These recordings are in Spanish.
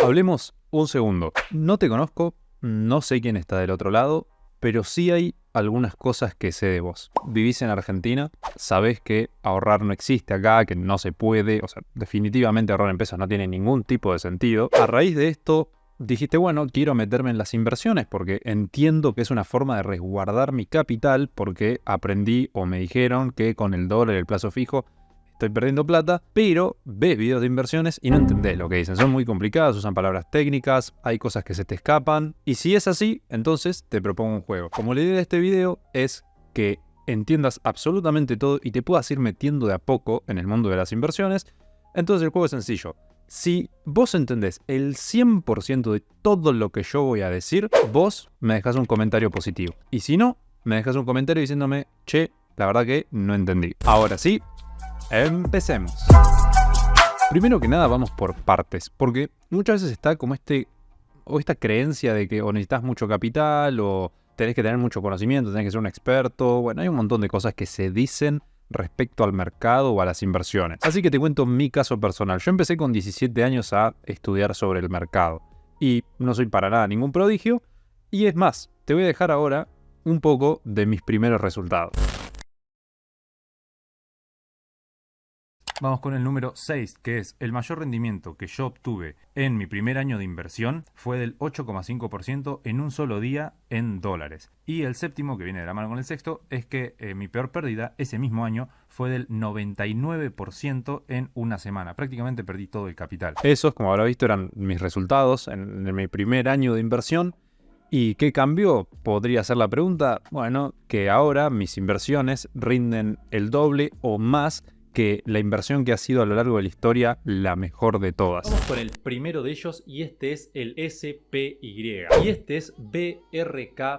Hablemos un segundo. No te conozco, no sé quién está del otro lado, pero sí hay algunas cosas que sé de vos. Vivís en Argentina, sabés que ahorrar no existe acá, que no se puede, o sea, definitivamente ahorrar en pesos no tiene ningún tipo de sentido. A raíz de esto, dijiste, bueno, quiero meterme en las inversiones porque entiendo que es una forma de resguardar mi capital porque aprendí o me dijeron que con el dólar y el plazo fijo estoy perdiendo plata, pero ves videos de inversiones y no entendés lo que dicen. Son muy complicadas, usan palabras técnicas, hay cosas que se te escapan. Y si es así, entonces te propongo un juego. Como la idea de este video es que entiendas absolutamente todo y te puedas ir metiendo de a poco en el mundo de las inversiones, entonces el juego es sencillo. Si vos entendés el 100% de todo lo que yo voy a decir, vos me dejás un comentario positivo. Y si no, me dejás un comentario diciéndome, che, la verdad que no entendí. Ahora sí, empecemos. Primero que nada vamos por partes, porque muchas veces está como esta creencia de que o necesitas mucho capital o tenés que tener mucho conocimiento, tenés que ser un experto. Bueno, hay un montón de cosas que se dicen respecto al mercado o a las inversiones. Así que te cuento mi caso personal. Yo empecé con 17 años a estudiar sobre el mercado y no soy para nada ningún prodigio. Y es más, te voy a dejar ahora un poco de mis primeros resultados. Vamos con el número 6, que es el mayor rendimiento que yo obtuve en mi primer año de inversión fue del 8,5% en un solo día en dólares. Y el séptimo, que viene de la mano con el sexto, es que mi peor pérdida ese mismo año fue del 99% en una semana. Prácticamente perdí todo el capital. Esos, como habrá visto, eran mis resultados en mi primer año de inversión. ¿Y qué cambió? Podría ser la pregunta. Bueno, que ahora mis inversiones rinden el doble o más que la inversión que ha sido a lo largo de la historia la mejor de todas. Vamos con el primero de ellos y este es el SPY. Y este es BRK.B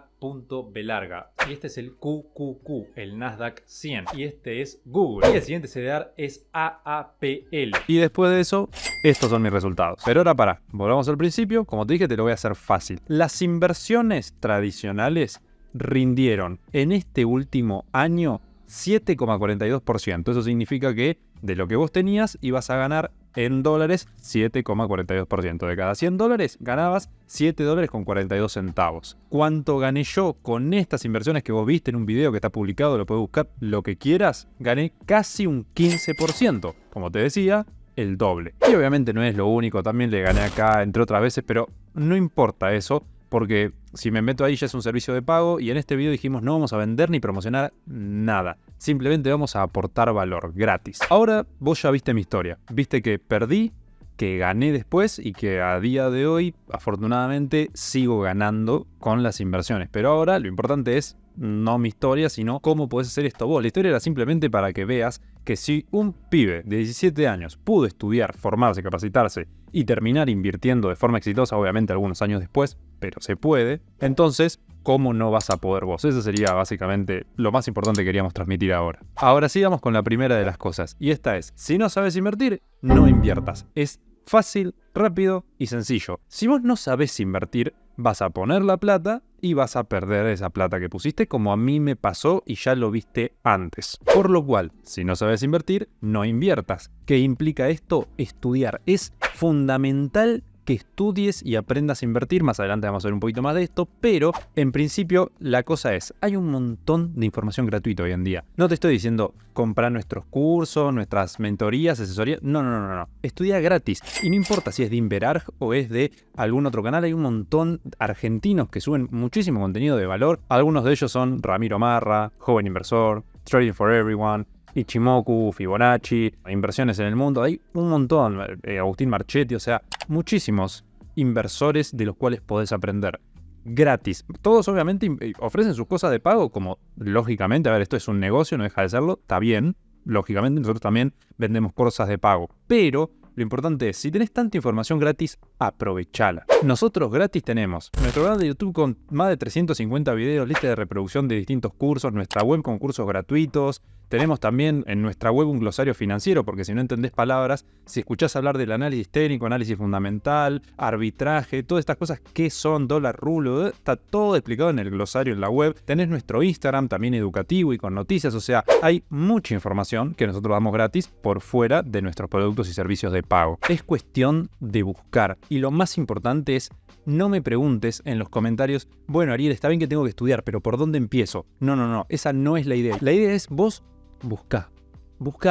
larga. Y este es el QQQ, el Nasdaq 100. Y este es Google. Y el siguiente CDR es AAPL. Y después de eso, estos son mis resultados. Pero ahora volvamos al principio. Como te dije, te lo voy a hacer fácil. Las inversiones tradicionales rindieron en este último año 7,42%. Eso significa que de lo que vos tenías ibas a ganar en dólares 7,42%. De cada 100 dólares ganabas 7 dólares con 42 centavos. ¿Cuánto gané yo con estas inversiones que vos viste en un video que está publicado? Lo puedes buscar lo que quieras. Gané casi un 15%. Como te decía, el doble. Y obviamente no es lo único. También le gané acá entre otras veces, pero no importa eso. Porque si me meto ahí ya es un servicio de pago y en este video dijimos no vamos a vender ni promocionar nada. Simplemente vamos a aportar valor gratis. Ahora vos ya viste mi historia. Viste que perdí, que gané después y que a día de hoy afortunadamente sigo ganando con las inversiones. Pero ahora lo importante es no mi historia, sino cómo podés hacer esto vos. La historia era simplemente para que veas que si un pibe de 17 años pudo estudiar, formarse, capacitarse y terminar invirtiendo de forma exitosa, obviamente algunos años después, pero se puede, entonces, ¿cómo no vas a poder vos? Eso sería básicamente lo más importante que queríamos transmitir ahora. Ahora sí vamos con la primera de las cosas, y esta es, si no sabes invertir, no inviertas. Es fácil, rápido y sencillo. Si vos no sabés invertir, vas a poner la plata y vas a perder esa plata que pusiste, como a mí me pasó y ya lo viste antes. Por lo cual, si no sabes invertir, no inviertas. ¿Qué implica esto? Estudiar. Es fundamental que estudies y aprendas a invertir. Más adelante vamos a ver un poquito más de esto, pero en principio la cosa es, hay un montón de información gratuita hoy en día. No te estoy diciendo comprar nuestros cursos, nuestras mentorías, asesorías. No. Estudia gratis. Y no importa si es de Inverarg o es de algún otro canal, hay un montón argentinos que suben muchísimo contenido de valor. Algunos de ellos son Ramiro Marra, Joven Inversor, Trading for Everyone, Ichimoku, Fibonacci, Inversiones en el Mundo. Hay un montón, Agustín Marchetti, o sea, muchísimos inversores de los cuales podés aprender gratis. Todos obviamente ofrecen sus cosas de pago, como lógicamente, a ver, esto es un negocio, no deja de serlo, está bien. Lógicamente nosotros también vendemos cosas de pago, pero lo importante es, si tenés tanta información gratis, aprovechala. Nosotros gratis tenemos nuestro canal de YouTube con más de 350 videos, lista de reproducción de distintos cursos, nuestra web con cursos gratuitos, Tenemos también en nuestra web un glosario financiero, porque si no entendés palabras, si escuchás hablar del análisis técnico, análisis fundamental, arbitraje, todas estas cosas, qué son, dólar, rublo, está todo explicado en el glosario en la web. Tenés nuestro Instagram también educativo y con noticias, o sea, hay mucha información que nosotros damos gratis por fuera de nuestros productos y servicios de pago. Es cuestión de buscar, y lo más importante es: no me preguntes en los comentarios, bueno, Ariel, está bien que tengo que estudiar, pero ¿por dónde empiezo? No, esa no es la idea. La idea es vos busca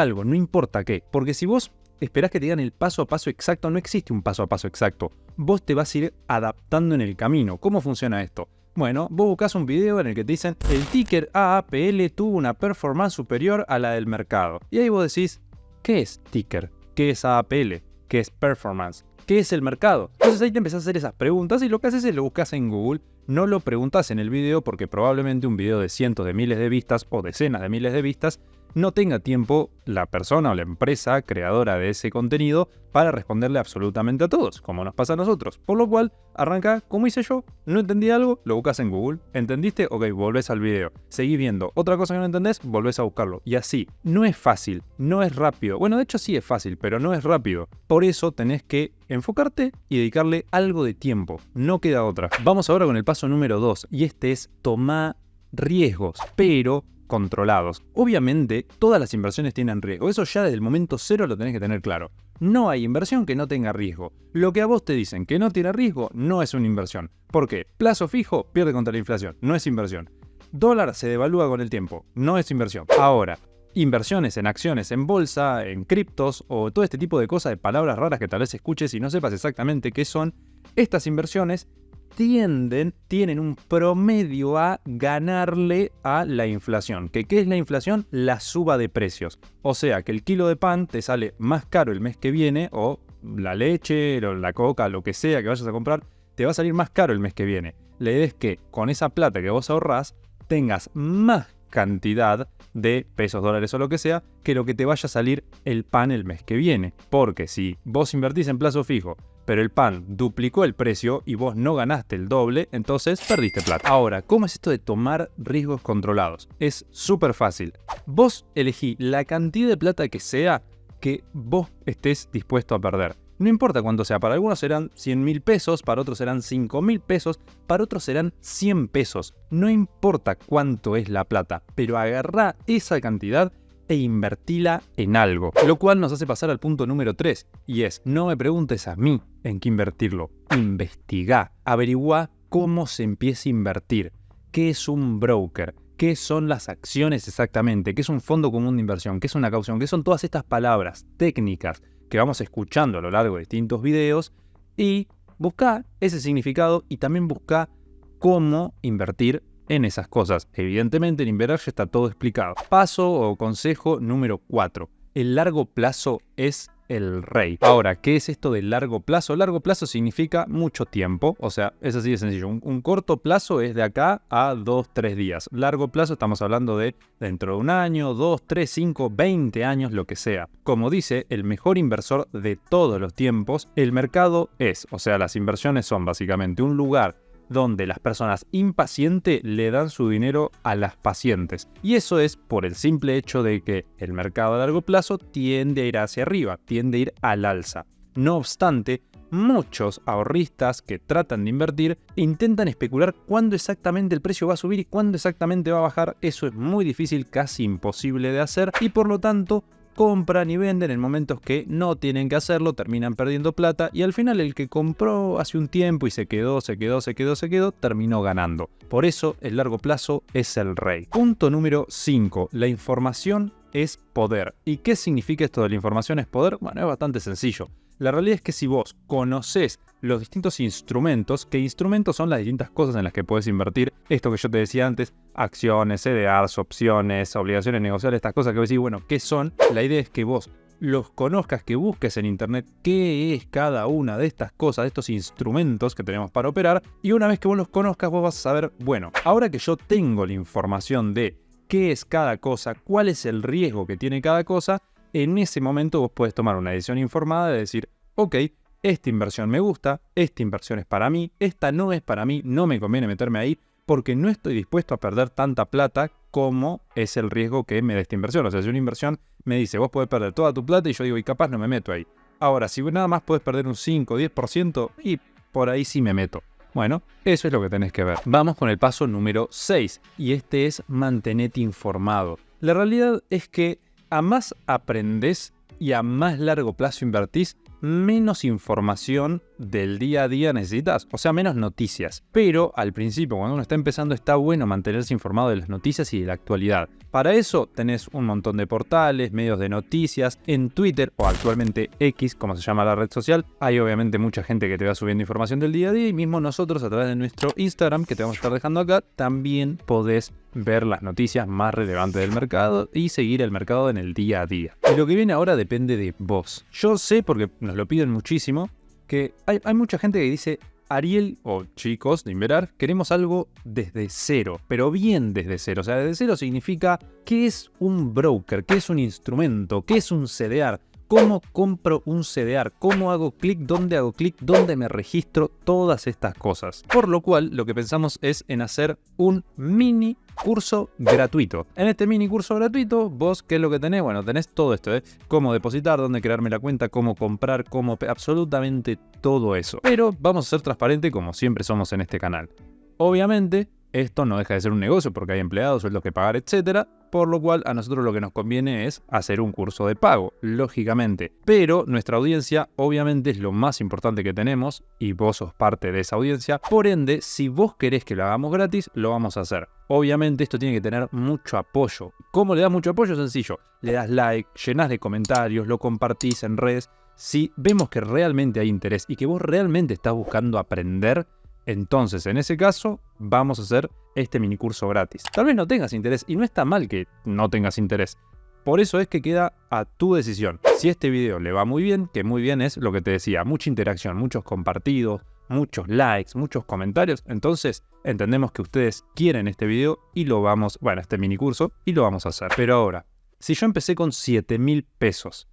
algo, no importa qué, porque si vos esperás que te digan el paso a paso exacto, no existe un paso a paso exacto. Vos te vas a ir adaptando en el camino. ¿Cómo funciona esto? Bueno, vos buscás un video en el que te dicen el ticker AAPL tuvo una performance superior a la del mercado. Y ahí vos decís, ¿qué es ticker? ¿Qué es AAPL? ¿Qué es performance? ¿Qué es el mercado? Entonces ahí te empezás a hacer esas preguntas y lo que haces es lo buscas en Google. No lo preguntas en el video porque probablemente un video de cientos de miles de vistas o decenas de miles de vistas no tenga tiempo la persona o la empresa creadora de ese contenido para responderle absolutamente a todos, como nos pasa a nosotros. Por lo cual, arranca como hice yo. No entendí algo, lo buscas en Google. ¿Entendiste? Ok, volvés al video. Seguís viendo. Otra cosa que no entendés, volvés a buscarlo. Y así. No es fácil, no es rápido. Bueno, de hecho sí es fácil, pero no es rápido. Por eso tenés que enfocarte y dedicarle algo de tiempo. No queda otra. Vamos ahora con el paso número 2. Y este es tomar riesgos, pero controlados. Obviamente, todas las inversiones tienen riesgo. Eso ya desde el momento cero lo tenés que tener claro. No hay inversión que no tenga riesgo. Lo que a vos te dicen que no tiene riesgo no es una inversión. ¿Por qué? Plazo fijo pierde contra la inflación. No es inversión. Dólar se devalúa con el tiempo. No es inversión. Ahora, inversiones en acciones, en bolsa, en criptos o todo este tipo de cosas, de palabras raras que tal vez escuches y no sepas exactamente qué son, estas inversiones tienen un promedio a ganarle a la inflación. ¿Qué es la inflación? La suba de precios. O sea, que el kilo de pan te sale más caro el mes que viene, o la leche, o la coca, lo que sea que vayas a comprar, te va a salir más caro el mes que viene. La idea es que con esa plata que vos ahorrás, tengas más cantidad de pesos, dólares o lo que sea, que lo que te vaya a salir el pan el mes que viene. Porque si vos invertís en plazo fijo, pero el pan duplicó el precio y vos no ganaste el doble, entonces perdiste plata. Ahora, ¿cómo es esto de tomar riesgos controlados? Es súper fácil. Vos elegí la cantidad de plata que sea que vos estés dispuesto a perder. No importa cuánto sea, para algunos serán 100.000 pesos, para otros serán 5.000 pesos, para otros serán 100 pesos. No importa cuánto es la plata, pero agarrá esa cantidad e invertila en algo. Lo cual nos hace pasar al punto número 3, y es: no me preguntes a mí en qué invertirlo. Investigá, averiguá cómo se empieza a invertir. ¿Qué es un broker? ¿Qué son las acciones exactamente? ¿Qué es un fondo común de inversión? ¿Qué es una caución? ¿Qué son todas estas palabras técnicas que vamos escuchando a lo largo de distintos videos? Y buscá ese significado y también buscá cómo invertir en esas cosas. Evidentemente en Inverarse ya está todo explicado. Paso o consejo número 4. El largo plazo es el rey. Ahora, ¿qué es esto del largo plazo? Largo plazo significa mucho tiempo, o sea, es así de sencillo. Un corto plazo es de acá a 2-3 días. Largo plazo estamos hablando de dentro de un año, 2, 3, 5, 20 años, lo que sea. Como dice el mejor inversor de todos los tiempos, el mercado es, o sea, las inversiones son básicamente un lugar donde las personas impacientes le dan su dinero a las pacientes. Y eso es por el simple hecho de que el mercado a largo plazo tiende a ir hacia arriba, tiende a ir al alza. No obstante, muchos ahorristas que tratan de invertir intentan especular cuándo exactamente el precio va a subir y cuándo exactamente va a bajar. Eso es muy difícil, casi imposible de hacer, y por lo tanto compran y venden en momentos que no tienen que hacerlo, terminan perdiendo plata, y al final el que compró hace un tiempo y se quedó, terminó ganando. Por eso el largo plazo es el rey. Punto número 5. La información es poder. ¿Y qué significa esto de la información es poder? Bueno, es bastante sencillo. La realidad es que si vos conocés los distintos instrumentos, ¿qué instrumentos son las distintas cosas en las que puedes invertir? Esto que yo te decía antes, acciones, CDRs, opciones, obligaciones negociables, estas cosas que vos decís, bueno, ¿qué son? La idea es que vos los conozcas, que busques en internet qué es cada una de estas cosas, de estos instrumentos que tenemos para operar, y una vez que vos los conozcas, vos vas a saber, bueno, ahora que yo tengo la información de qué es cada cosa, cuál es el riesgo que tiene cada cosa, en ese momento vos podés tomar una decisión informada de decir, ok, esta inversión me gusta, esta inversión es para mí, esta no es para mí, no me conviene meterme ahí porque no estoy dispuesto a perder tanta plata cómo es el riesgo que me da esta inversión. O sea, si una inversión me dice, vos podés perder toda tu plata, y yo digo, y capaz no me meto ahí. Ahora, si nada más podés perder un 5 o 10%, y por ahí sí me meto. Bueno, eso es lo que tenés que ver. Vamos con el paso número 6, y este es mantenete informado. La realidad es que a más aprendés y a más largo plazo invertís, menos información del día a día necesitas, o sea, menos noticias. Pero al principio, cuando uno está empezando, está bueno mantenerse informado de las noticias y de la actualidad. Para eso tenés un montón de portales, medios de noticias, en Twitter o actualmente X, como se llama la red social. Hay obviamente mucha gente que te va subiendo información del día a día, y mismo nosotros a través de nuestro Instagram, que te vamos a estar dejando acá, también podés ver las noticias más relevantes del mercado y seguir el mercado en el día a día. Y lo que viene ahora depende de vos. Yo sé, porque nos lo piden muchísimo, que hay mucha gente que dice, Ariel o chicos de Inverar, queremos algo desde cero, pero bien desde cero. O sea, desde cero significa qué es un broker, qué es un instrumento, qué es un CDR, cómo compro un CDR, cómo hago clic, dónde me registro, todas estas cosas. Por lo cual, lo que pensamos es en hacer un mini curso gratuito. En este mini curso gratuito, vos, ¿qué es lo que tenés? Bueno, tenés todo esto, cómo depositar, dónde crearme la cuenta, cómo comprar, absolutamente todo eso. Pero vamos a ser transparentes como siempre somos en este canal. Obviamente, esto no deja de ser un negocio porque hay empleados, sueldos que pagar, etcétera. Por lo cual a nosotros lo que nos conviene es hacer un curso de pago, lógicamente. Pero nuestra audiencia obviamente es lo más importante que tenemos y vos sos parte de esa audiencia. Por ende, si vos querés que lo hagamos gratis, lo vamos a hacer. Obviamente esto tiene que tener mucho apoyo. ¿Cómo le das mucho apoyo? Sencillo. Le das like, llenás de comentarios, lo compartís en redes. Si vemos que realmente hay interés y que vos realmente estás buscando aprender, entonces, en ese caso, vamos a hacer este mini curso gratis. Tal vez no tengas interés, y no está mal que no tengas interés. Por eso es que queda a tu decisión. Si este video le va muy bien, que muy bien es lo que te decía, mucha interacción, muchos compartidos, muchos likes, muchos comentarios, entonces entendemos que ustedes quieren este video y lo vamos, este mini curso, y lo vamos a hacer. Pero ahora, si yo empecé con 7.000 pesos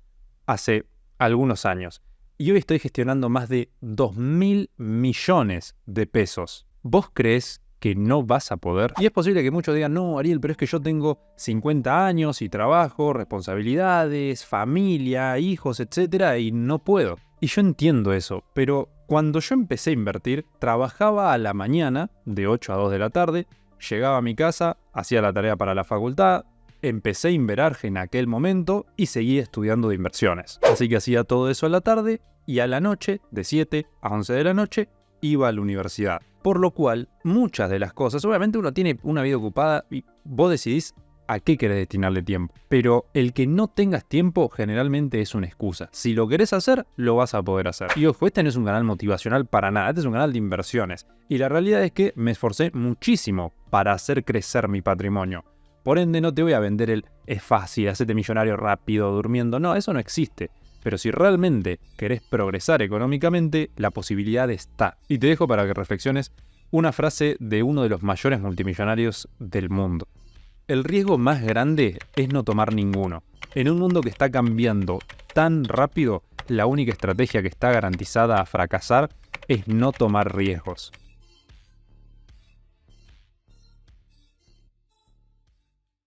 hace algunos años, y hoy estoy gestionando más de 2.000 millones de pesos, ¿vos crees que no vas a poder? Y es posible que muchos digan, no, Ariel, pero es que yo tengo 50 años y trabajo, responsabilidades, familia, hijos, etcétera, y no puedo. Y yo entiendo eso, pero cuando yo empecé a invertir, trabajaba a la mañana, de 8 a 2 de la tarde, llegaba a mi casa, hacía la tarea para la facultad, empecé a inverar en aquel momento y seguía estudiando de inversiones. Así que hacía todo eso a la tarde y a la noche, de 7 a 11 de la noche, iba a la universidad. Por lo cual, muchas de las cosas, obviamente uno tiene una vida ocupada y vos decidís a qué querés destinarle tiempo. Pero el que no tengas tiempo generalmente es una excusa. Si lo querés hacer, lo vas a poder hacer. Y ojo, este no es un canal motivacional para nada, este es un canal de inversiones. Y la realidad es que me esforcé muchísimo para hacer crecer mi patrimonio. Por ende, no te voy a vender el es fácil, hacete millonario rápido, durmiendo. No, eso no existe. Pero si realmente querés progresar económicamente, la posibilidad está. Y te dejo para que reflexiones una frase de uno de los mayores multimillonarios del mundo. El riesgo más grande es no tomar ninguno. En un mundo que está cambiando tan rápido, la única estrategia que está garantizada a fracasar es no tomar riesgos.